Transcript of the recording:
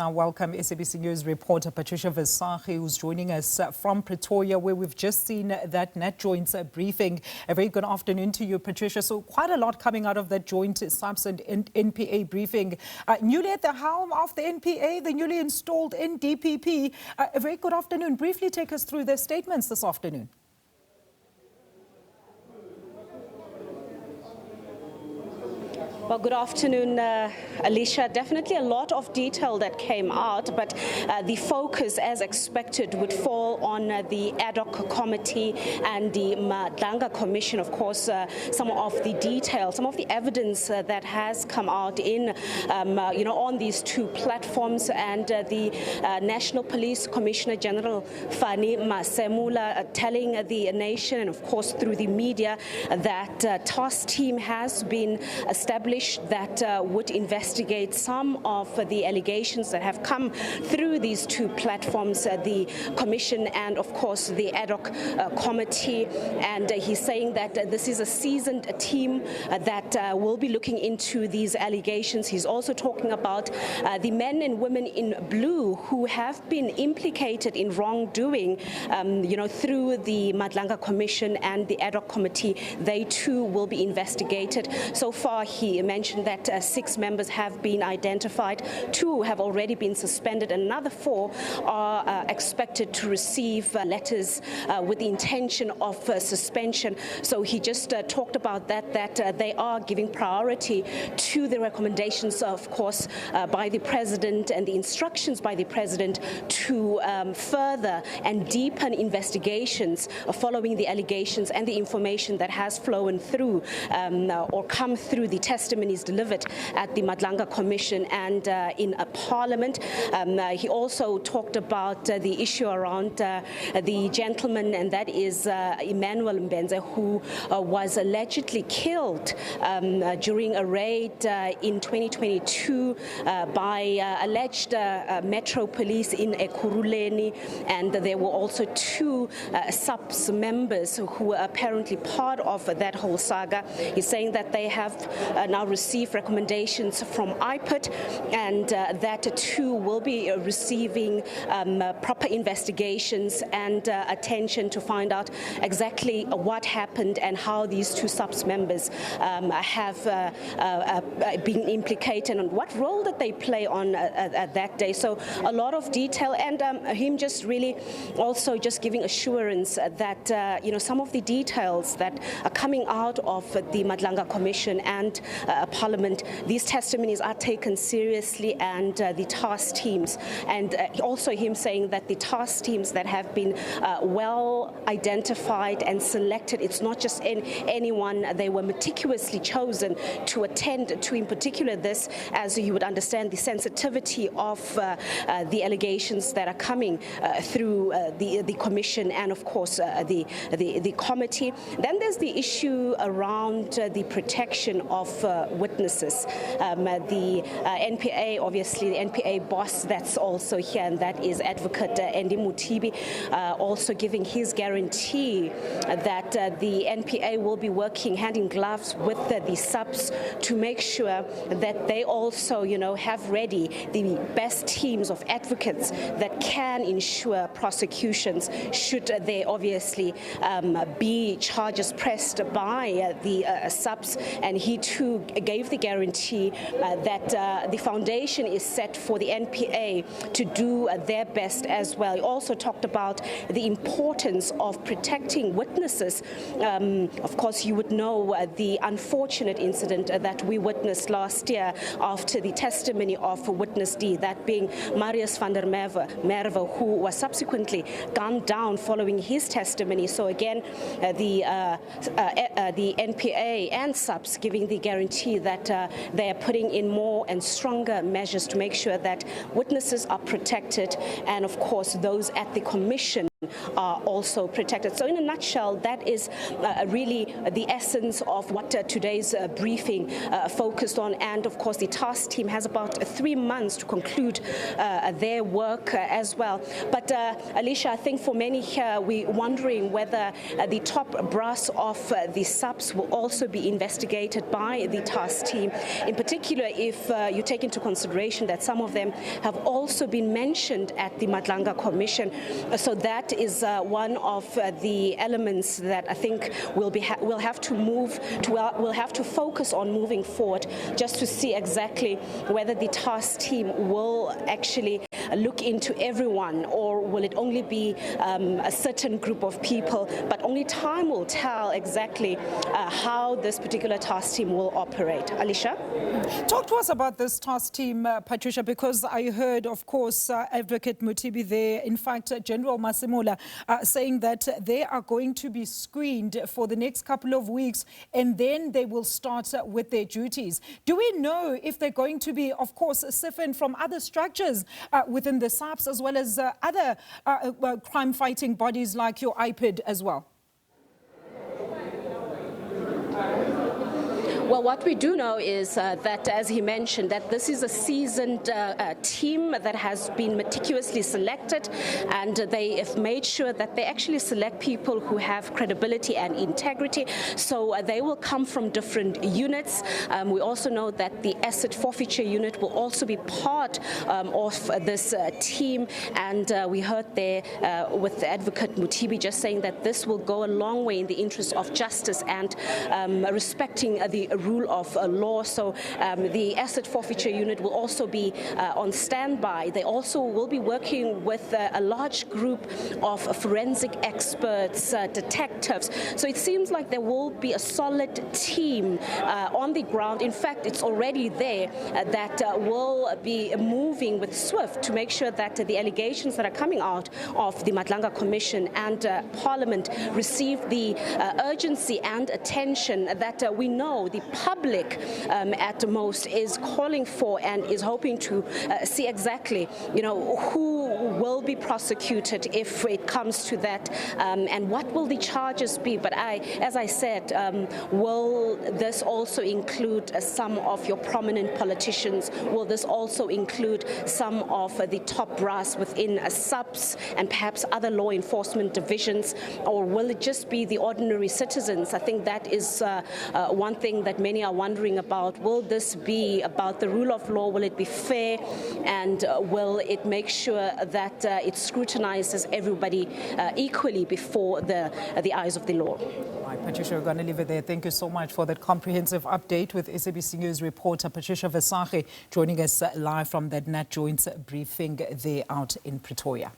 Now, welcome SABC News reporter Patricia Visagie, who's joining us from Pretoria, where we've just seen that Nat joint briefing. A very good afternoon to you, Patricia. So quite a lot coming out of that joint SAPS and NPA briefing. Newly at the helm of the NPA, the newly installed NDPP. A very good afternoon. Briefly take us through their statements this afternoon. Well, good afternoon, Alicia. Definitely a lot of detail that came out, but the focus, as expected, would fall on the ad hoc committee and the Madlanga commission. Of course, some of the detail, some of the evidence that has come out in, on these two platforms, and the National Police Commissioner General Fani Masemula telling the nation, and of course through the media, that task team has been established that would investigate some of the allegations that have come through these two platforms, the commission and of course the ad hoc committee. And he's saying that this is a seasoned team that will be looking into these allegations. He's also talking about the men and women in blue who have been implicated in wrongdoing, through the Madlanga commission and the ad hoc committee. They too will be investigated. So far, he mentioned that 6 members have been identified, 2 have already been suspended, and another 4 are expected to receive letters with the intention of suspension. So he just talked about that they are giving priority to the recommendations, of course, by the president and the instructions by the president to further and deepen investigations following the allegations and the information that has flown through or come through the testimonies delivered at the Madlanga Commission and in Parliament. He also talked about the issue around the gentleman, and that is Emmanuel Mbenze, who was allegedly killed during a raid in 2022 by alleged Metro Police in Ekurhuleni, and there were also 2 SAPS members who were apparently part of that whole saga. He's saying that they have now received recommendations from IPIT, and that too will be receiving proper investigations and attention to find out exactly what happened and how these 2 SAPS members have been implicated and what role that they play on that day. So a lot of detail, and him just really also just giving assurance that some of the details that are coming out of the Madlanga Commission and Parliament, these testimonies are taken seriously, and the task teams, and also him saying that the task teams that have been well identified and selected, it's not just anyone, they were meticulously chosen to attend to, in particular this, as you would understand, the sensitivity of the allegations that are coming through the commission and of course the committee. Then there's the issue around the protection of witnesses. The NPA, obviously the NPA boss that's also here, and that is Advocate Andy Mutibi, also giving his guarantee that the NPA will be working hand in gloves with the SAPS to make sure that they also, have ready the best teams of advocates that can ensure prosecutions should there obviously be charges pressed by the SAPS. And he too gave the guarantee that the foundation is set for the NPA to do their best as well. He also talked about the importance of protecting witnesses. Of course, you would know the unfortunate incident that we witnessed last year after the testimony of witness D, that being Marius van der Merwe, who was subsequently gunned down following his testimony. So again, the NPA and SAPS giving the guarantee that they are putting in more and stronger measures to make sure that witnesses are protected, and of course those at the commission are also protected. So in a nutshell, that is really the essence of what today's briefing focused on. And of course, the task team has about 3 months to conclude their work as well. But Alicia, I think for many here, we're wondering whether the top brass of the SAPS will also be investigated by the task team, in particular if you take into consideration that some of them have also been mentioned at the Madlanga Commission. So that is one of the elements that I think we'll have to focus on moving forward, just to see exactly whether the task team will actually look into everyone, or will it only be a certain group of people. But only time will tell exactly how this particular task team will operate. Alicia? Talk to us about this task team, Patricia, because I heard, of course, Advocate Mutibi there, in fact, General Masemola, saying that they are going to be screened for the next couple of weeks and then they will start with their duties. Do we know if they're going to be, of course, siphoned from other structures within the SAPS as well as other crime-fighting bodies like your IPID as well? Well, what we do know is that, as he mentioned, that this is a seasoned team that has been meticulously selected, and they have made sure that they actually select people who have credibility and integrity. So they will come from different units. We also know that the asset forfeiture unit will also be part of this team, and we heard there with Advocate Mutibi just saying that this will go a long way in the interest of justice and respecting the rule of law. So the asset forfeiture unit will also be on standby. They also will be working with a large group of forensic experts, detectives. So it seems like there will be a solid team on the ground. In fact, it's already there that will be moving with swift to make sure that the allegations that are coming out of the Madlanga Commission and Parliament receive the urgency and attention that we know the public at most is calling for and is hoping to see exactly, who will be prosecuted if it comes to that, and what will the charges be. But as I said, will this also include some of your prominent politicians? Will this also include some of the top brass within SAPS and perhaps other law enforcement divisions, or will it just be the ordinary citizens? I think that is one thing that many are wondering about. Will this be about the rule of law? Will it be fair? And will it make sure that it scrutinizes everybody equally before the eyes of the law? Right, Patricia, we're going to leave it there. Thank you so much for that comprehensive update with SABC News reporter Patricia Visagie joining us live from that Nat Joints briefing there out in Pretoria.